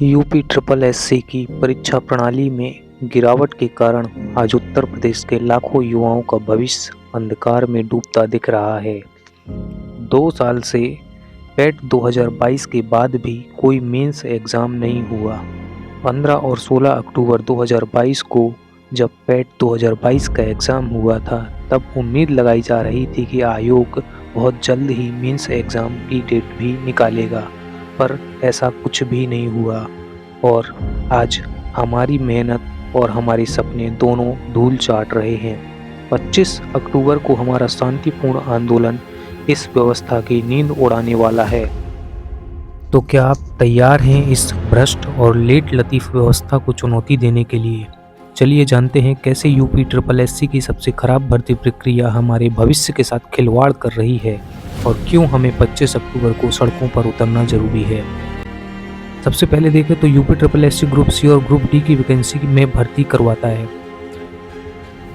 UP triple SC की परीक्षा प्रणाली में गिरावट के कारण आज उत्तर प्रदेश के लाखों युवाओं का भविष्य अंधकार में डूबता दिख रहा है। 2 साल से पेट 2022 के बाद भी कोई मेंस एग्ज़ाम नहीं हुआ। 15 और 16 अक्टूबर 2022 को जब पेट 2022 का एग्ज़ाम हुआ था, तब उम्मीद लगाई जा रही थी कि आयोग बहुत जल्द ही मेंस एग्ज़ाम की डेट भी निकालेगा, पर ऐसा कुछ भी नहीं हुआ और आज हमारी मेहनत और हमारे सपने दोनों धूल चाट रहे हैं। 25 अक्टूबर को हमारा शांतिपूर्ण आंदोलन इस व्यवस्था की नींद उड़ाने वाला है। तो क्या आप तैयार हैं इस भ्रष्ट और लेट लतीफ़ व्यवस्था को चुनौती देने के लिए? चलिए जानते हैं कैसे यूपी ट्रिपल एससी की सबसे खराब भर्ती प्रक्रिया हमारे भविष्य के साथ खिलवाड़ कर रही है और क्यों हमें 25 अक्टूबर को सड़कों पर उतरना जरूरी है। सबसे पहले देखें तो UP triple SC group C और ग्रुप डी की वैकेंसी में भर्ती करवाता है।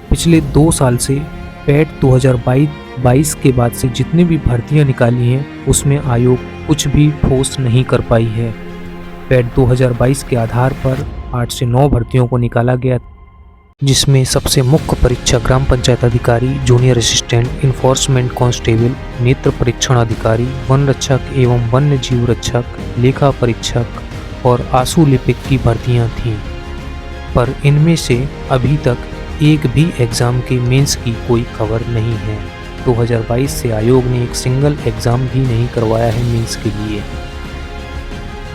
पिछले 2 साल से पेट 2022 के बाद से जितनी भी भर्तियां निकाली हैं उसमें आयोग कुछ भी ठोस नहीं कर पाई है। पेट 2022 के आधार पर 8 से 9 भर्तियों को निकाला गया, जिसमें सबसे मुख्य परीक्षा ग्राम पंचायत अधिकारी, जूनियर असिस्टेंट, इन्फोर्समेंट कांस्टेबल, नेत्र परीक्षण अधिकारी, वन रक्षक एवं वन्य जीव रक्षक, लेखा परीक्षक और आशु लिपिक की भर्तियां थीं। पर इनमें से अभी तक एक भी एग्ज़ाम के मेंस की कोई खबर नहीं है। 2022 से आयोग ने एक सिंगल एग्ज़ाम भी नहीं करवाया है मेंस के लिए।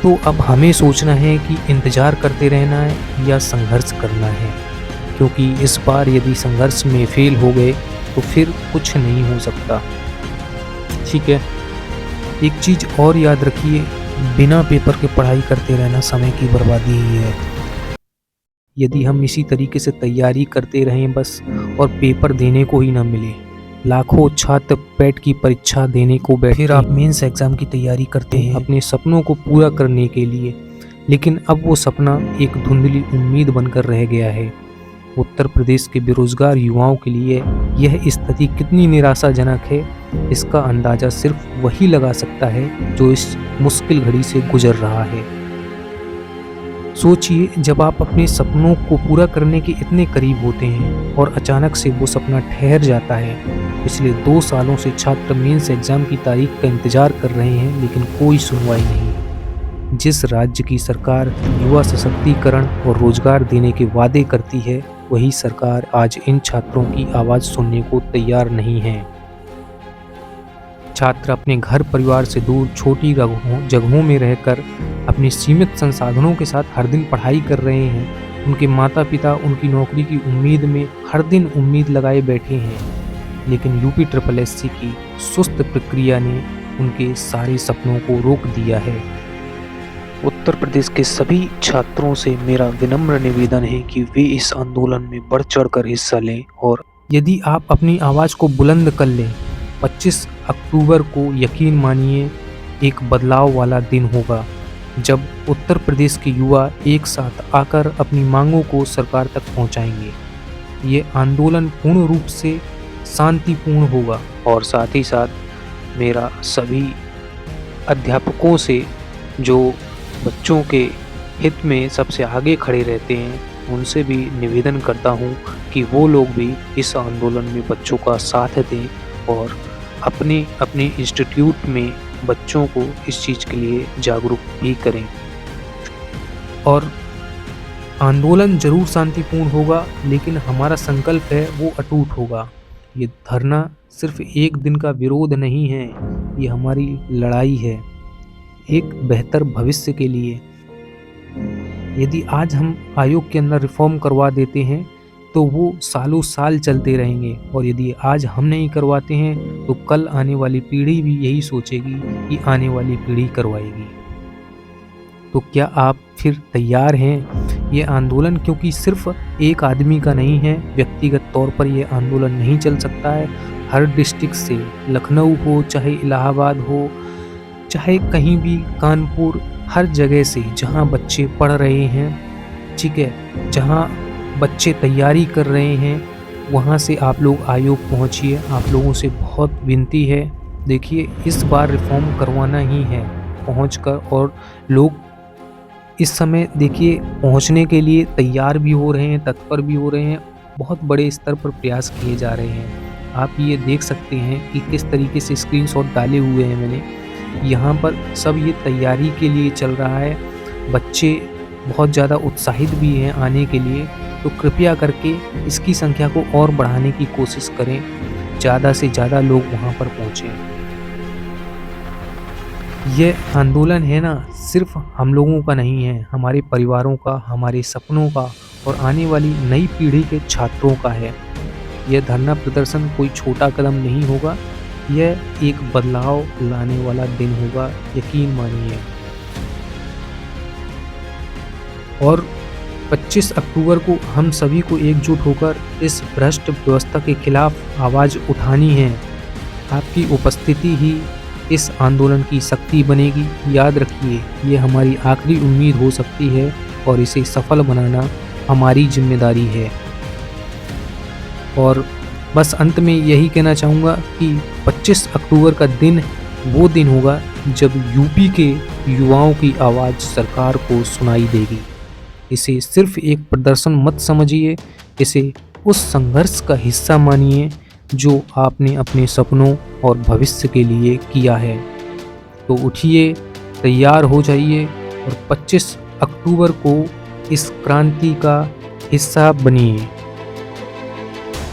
तो अब हमें सोचना है कि इंतज़ार करते रहना है या संघर्ष करना है, क्योंकि इस बार यदि संघर्ष में फेल हो गए तो फिर कुछ नहीं हो सकता। ठीक है, एक चीज़ और याद रखिए, बिना पेपर के पढ़ाई करते रहना समय की बर्बादी ही है। यदि हम इसी तरीके से तैयारी करते रहें बस और पेपर देने को ही ना मिले, लाखों छात्र पेट की परीक्षा देने को बैठे, फिर आप मेंस एग्ज़ाम की तैयारी करते हैं अपने सपनों को पूरा करने के लिए, लेकिन अब वो सपना एक धुंधली उम्मीद बनकर रह गया है। उत्तर प्रदेश के बेरोजगार युवाओं के लिए यह स्थिति कितनी निराशाजनक है, इसका अंदाज़ा सिर्फ वही लगा सकता है जो इस मुश्किल घड़ी से गुजर रहा है। सोचिए, जब आप अपने सपनों को पूरा करने के इतने करीब होते हैं और अचानक से वो सपना ठहर जाता है। पिछले 2 सालों से छात्र मेंस एग्ज़ाम की तारीख का इंतज़ार कर रहे हैं, लेकिन कोई सुनवाई नहीं। जिस राज्य की सरकार युवा सशक्तिकरण और रोजगार देने के वादे करती है, वही सरकार आज इन छात्रों की आवाज़ सुनने को तैयार नहीं है। छात्र अपने घर परिवार से दूर छोटी जगहों में रहकर अपने सीमित संसाधनों के साथ हर दिन पढ़ाई कर रहे हैं। उनके माता पिता उनकी नौकरी की उम्मीद में हर दिन उम्मीद लगाए बैठे हैं, लेकिन यूपी ट्रिपल एससी की सुस्त प्रक्रिया ने उनके सारे सपनों को रोक दिया है। उत्तर प्रदेश के सभी छात्रों से मेरा विनम्र निवेदन है कि वे इस आंदोलन में बढ़ चढ़कर हिस्सा लें, और यदि आप अपनी आवाज़ को बुलंद कर लें, 25 अक्टूबर को यकीन मानिए एक बदलाव वाला दिन होगा, जब उत्तर प्रदेश के युवा एक साथ आकर अपनी मांगों को सरकार तक पहुंचाएंगे। ये आंदोलन पूर्ण रूप से शांतिपूर्ण होगा, और साथ ही साथ मेरा सभी अध्यापकों से जो बच्चों के हित में सबसे आगे खड़े रहते हैं, उनसे भी निवेदन करता हूं कि वो लोग भी इस आंदोलन में बच्चों का साथ दें और अपने अपने इंस्टीट्यूट में बच्चों को इस चीज़ के लिए जागरूक भी करें। और आंदोलन जरूर शांतिपूर्ण होगा, लेकिन हमारा संकल्प है वो अटूट होगा। ये धरना सिर्फ एक दिन का विरोध नहीं है, ये हमारी लड़ाई है एक बेहतर भविष्य के लिए। यदि आज हम आयोग के अंदर रिफॉर्म करवा देते हैं तो वो सालों साल चलते रहेंगे, और यदि आज हम नहीं करवाते हैं तो कल आने वाली पीढ़ी भी यही सोचेगी कि आने वाली पीढ़ी करवाएगी। तो क्या आप फिर तैयार हैं? ये आंदोलन क्योंकि सिर्फ एक आदमी का नहीं है, व्यक्तिगत तौर पर ये आंदोलन नहीं चल सकता है। हर डिस्ट्रिक्ट से, लखनऊ हो चाहे इलाहाबाद हो चाहे कहीं भी, कानपुर, हर जगह से जहाँ बच्चे पढ़ रहे हैं, ठीक है, जहाँ बच्चे तैयारी कर रहे हैं, वहाँ से आप लोग आयोग पहुँचिए। आप लोगों से बहुत विनती है, देखिए इस बार रिफॉर्म करवाना ही है पहुँचकर, और लोग इस समय देखिए पहुंचने के लिए तैयार भी हो रहे हैं, तत्पर भी हो रहे हैं, बहुत बड़े स्तर पर प्रयास किए जा रहे हैं। आप ये देख सकते हैं कि किस तरीके से स्क्रीनशॉट डाले हुए हैं मैंने। यहाँ पर सब ये तैयारी के लिए चल रहा है। बच्चे बहुत ज़्यादा उत्साहित भी हैं आने के लिए, तो कृपया करके इसकी संख्या को और बढ़ाने की कोशिश करें, ज़्यादा से ज़्यादा लोग वहाँ पर पहुँचें। ये आंदोलन है ना, सिर्फ हम लोगों का नहीं है, हमारे परिवारों का, हमारे सपनों का और आने वाली नई पीढ़ी के छात्रों का है। यह धरना प्रदर्शन कोई छोटा कदम नहीं होगा, यह एक बदलाव लाने वाला दिन होगा, यकीन मानिए। और 25 अक्टूबर को हम सभी को एकजुट होकर इस भ्रष्ट व्यवस्था के खिलाफ आवाज़ उठानी है। आपकी उपस्थिति ही इस आंदोलन की शक्ति बनेगी। याद रखिए, ये हमारी आखिरी उम्मीद हो सकती है और इसे सफल बनाना हमारी जिम्मेदारी है। और बस अंत में यही कहना चाहूँगा कि 25 अक्टूबर का दिन वो दिन होगा जब यूपी के युवाओं की आवाज़ सरकार को सुनाई देगी। इसे सिर्फ एक प्रदर्शन मत समझिए, इसे उस संघर्ष का हिस्सा मानिए जो आपने अपने सपनों और भविष्य के लिए किया है। तो उठिए, तैयार हो जाइए और 25 अक्टूबर को इस क्रांति का हिस्सा बनिए।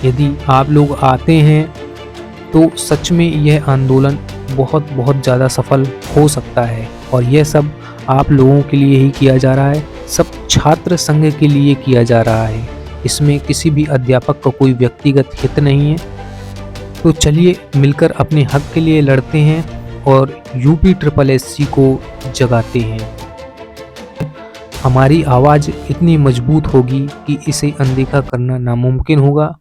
यदि आप लोग आते हैं तो सच में यह आंदोलन बहुत बहुत ज़्यादा सफल हो सकता है। और यह सब आप लोगों के लिए ही किया जा रहा है, सब छात्र संघ के लिए किया जा रहा है। इसमें किसी भी अध्यापक का कोई व्यक्तिगत हित नहीं है। तो चलिए मिलकर अपने हक के लिए लड़ते हैं और UPSSC को जगाते हैं। हमारी आवाज़ इतनी मजबूत होगी कि इसे अनदेखा करना नामुमकिन होगा।